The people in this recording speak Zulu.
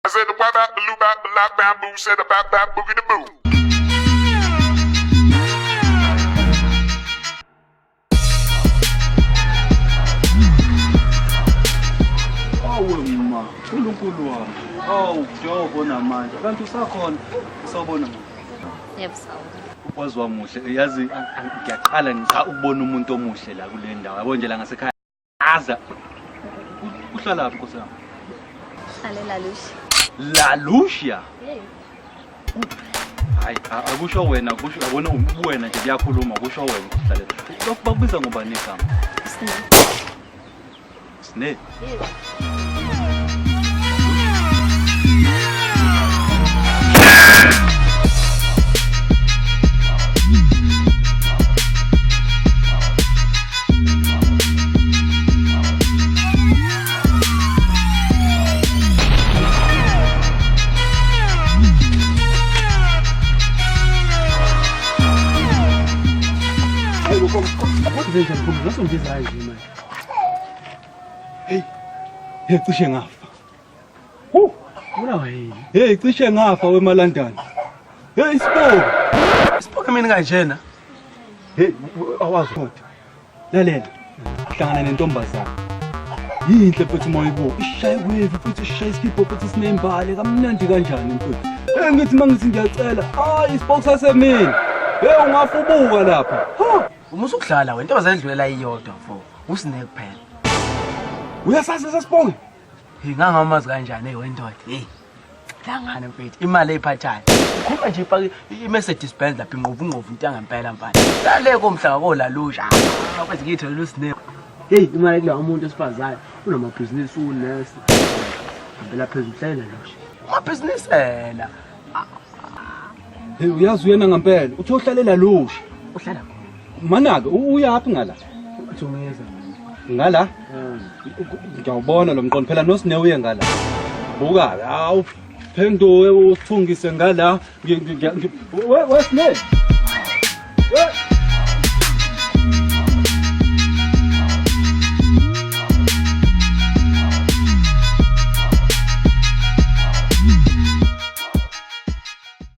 said the wop out the loop out the lock bamboo, said about that boogie the boo. Awuma, uNkulunkulu wami. Awu, Jobo namanje. Kanti usakhona usawubona manje. Yebo sawu. Ukwazi wamuhle. Yazi ngiyaqala ngica ukubona umuntu omuhle la kule ndawo. Yabo nje la ngasekhaya. Aza. Uhlala lapho Nkosi yami. Hlale la Lucia. La Lucia. Hey. Hayi, akusho wena, kusho yabona ubuwena nje kuyakhuluma, kusho wena uhlale. Bakubiza ngobani igama? Sine. Sine. Yebo. Zenza mkhulu ngasongezayo nje manje. Hey, cishe ngafa. Ulawa yini? Hey, cishe ngafa weMalandani. Hey, Sipho. Sipoke mina kanjena. Hey, awazi kodwa. Lalela. Hlangana nentombazana. Yinhle futhi moyibo. Ishaye wevi futhi ishaye iskipho futhi sinembali kamnandi kanjani mfowethu. Hey, ngithi mangithi ngiyacela. Hayi, Sipho sasemini. Hey, ungafubuka lapha. Ha. Umusa ukudlala wena intombazana edlulela iyodwa mfo. Usine kuphela. Uyasazi sasibonge? Ngangamazi kanjani wendoda. Hey. Hlangana mfethu imali eyiphathayo. Khupha nje ipaki iMercedes Benz lapha inqovu into yangempela mfana. Laleko mhlaka kolalusha. Manje ngiyithola usine. Hey, imali kula umuntu esifazane unamabhizinisi unesi. Ngempela phezulu hlela lusha. Amabhizinisela. Hey, uyazi uyena ngempela. Uthi uhlalela lusha. Uhlala Manake uyaphi ngala? Thungeza. Ngala? Ngiyawubona lo mqondo phela nosine uye ngala. Buka, awu phendo uthungise ngala. Wesine.